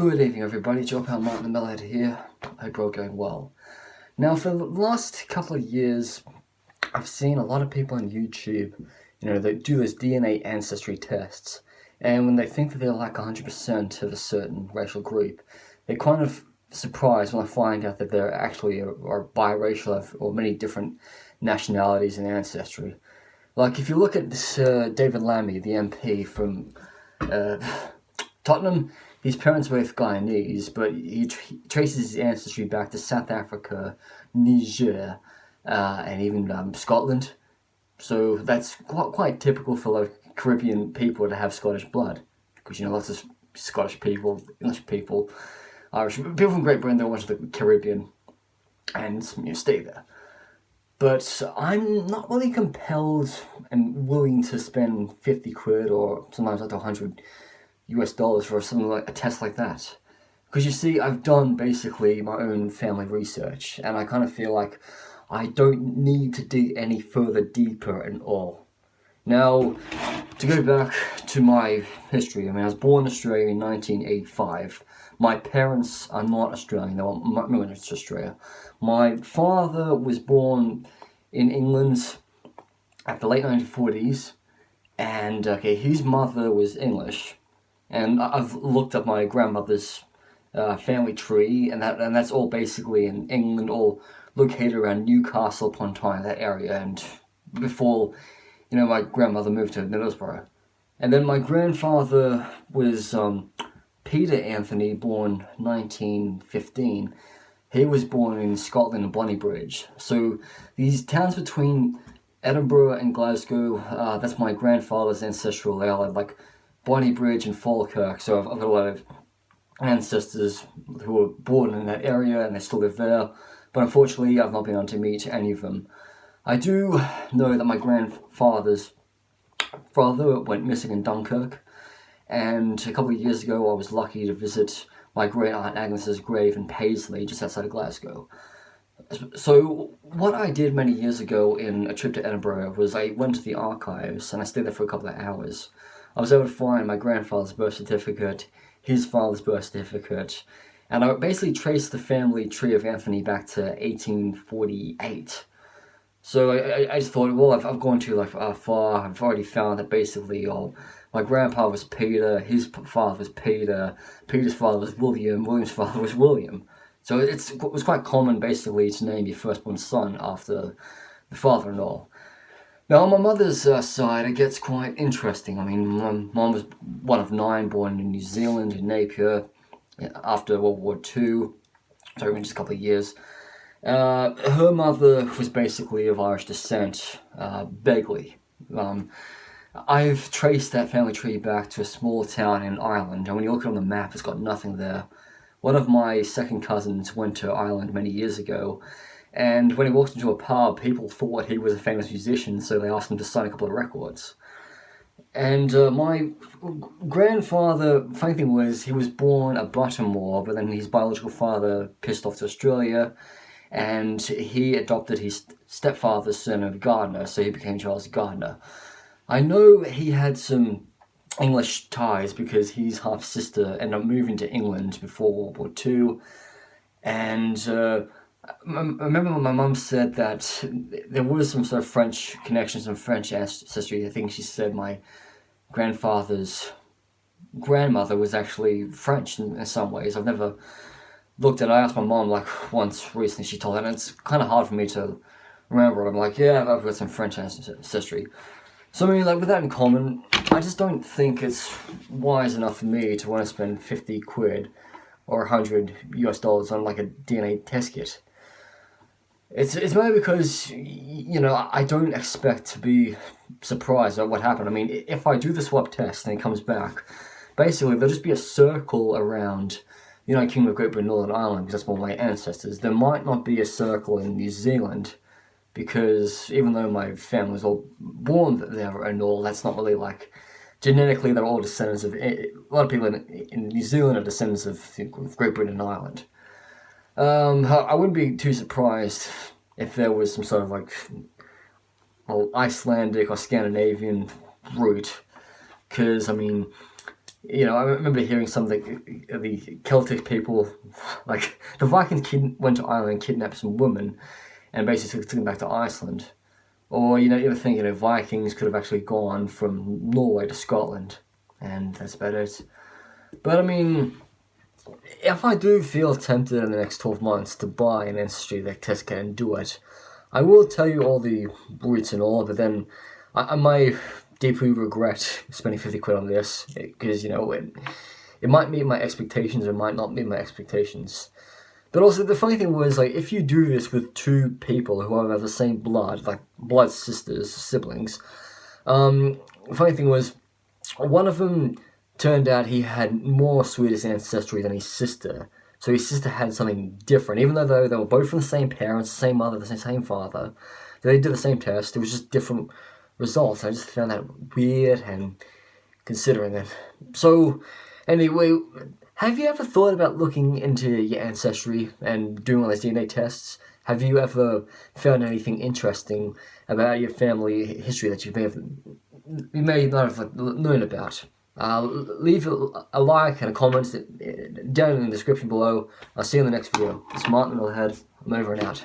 Good evening, everybody. Joe Pound Martin the Mellhead here. I hope you're all going well. Now, for the last couple of years, I've seen a lot of people on YouTube, that do those DNA ancestry tests. And when they think that they're like 100% of a certain racial group, they're kind of surprised when I find out that they're actually are biracial or many different nationalities in ancestry. Like, if you look at this David Lammy, the MP from Tottenham, his parents were both Guyanese, but he traces his ancestry back to South Africa, Niger, and even Scotland. So that's quite typical for like Caribbean people to have Scottish blood, because lots of Scottish people, English people, Irish people from Great Britain, they went to the Caribbean and stay there. But I'm not really compelled and willing to spend 50 quid or sometimes up to $100 for something like a test like that. Because you see, I've done basically my own family research, and I kind of feel like I don't need to dig any further deeper and all. Now, to go back to my history, I was born in Australia in 1985. My parents are not Australian, they were immigrants to Australia. My father was born in England at the late 1940s, and his mother was English. And I've looked up my grandmother's family tree, and that's all basically in England, all located around Newcastle upon Tyne, that area, and before, my grandmother moved to Middlesbrough. And then my grandfather was Peter Anthony, born 1915. He was born in Scotland, in Bonybridge. So these towns between Edinburgh and Glasgow, that's my grandfather's ancestral area, like Bonybridge and Falkirk. So I've got a lot of ancestors who were born in that area and they still live there. But unfortunately, I've not been able to meet any of them. I do know that my grandfather's father went missing in Dunkirk. And a couple of years ago, I was lucky to visit my great aunt Agnes's grave in Paisley, just outside of Glasgow. So what I did many years ago in a trip to Edinburgh was I went to the archives and I stayed there for a couple of hours. I was able to find my grandfather's birth certificate, his father's birth certificate, and I basically traced the family tree of Anthony back to 1848. So I just thought, well, I've gone too far. I've already found that basically my grandpa was Peter, his father was Peter, Peter's father was William, William's father was William. So it was quite common basically to name your firstborn son after the father-in-law. Now, on my mother's side, it gets quite interesting. My mom was one of 9 born in New Zealand, in Napier, after World War II, so in just a couple of years. Her mother was basically of Irish descent, Begley. I've traced that family tree back to a small town in Ireland, and when you look on the map, it's got nothing there. One of my second cousins went to Ireland many years ago, and when he walked into a pub, people thought he was a famous musician, so they asked him to sign a couple of records. And my grandfather, funny thing was, he was born at Buttermore, but then his biological father pissed off to Australia, and he adopted his stepfather's surname, Gardner, so he became Charles Gardner. I know he had some English ties because his half-sister ended up moving to England before World War II, and I remember my mum said that there was some sort of French connections and French ancestry. I think she said my grandfather's grandmother was actually French in some ways. I've never looked at it. I asked my mom once recently, she told me, and it's kind of hard for me to remember. I'm like, yeah, I've got some French ancestry. So with that in common, I just don't think it's wise enough for me to want to spend 50 quid or $100 on a DNA test kit. It's mainly because, I don't expect to be surprised at what happened. If I do the swab test and it comes back, basically there'll just be a circle around Kingdom of Great Britain, Northern Ireland, because that's more my ancestors. There might not be a circle in New Zealand, because even though my family was all born there and all, that's not really genetically they're all descendants of, a lot of people in New Zealand are descendants of Great Britain and Ireland. I wouldn't be too surprised if there was some sort of Icelandic or Scandinavian route, because I remember hearing some of the Celtic people, like the Vikings went to Ireland and kidnapped some women and basically took them back to Iceland. Or, you ever think, Vikings could have actually gone from Norway to Scotland, and that's about it. But I mean, if I do feel tempted in the next 12 months to buy an ancestry test kit and do it, I will tell you all the roots and all, but then I might deeply regret spending 50 quid on this, because, it might meet my expectations or it might not meet my expectations. But also, the funny thing was, like, if you do this with two people who have the same blood, like blood sisters, siblings, the funny thing was, one of them turned out he had more Swedish ancestry than his sister. So his sister had something different, even though they were both from the same parents, the same mother, the same father. They did the same test, it was just different results. I just found that weird and considering it. So, anyway, have you ever thought about looking into your ancestry and doing all these DNA tests? Have you ever found anything interesting about your family history that you may not have known about? Leave a like and a comment down in the description below. I'll see you in the next video. It's Martin Millhead. I'm over and out.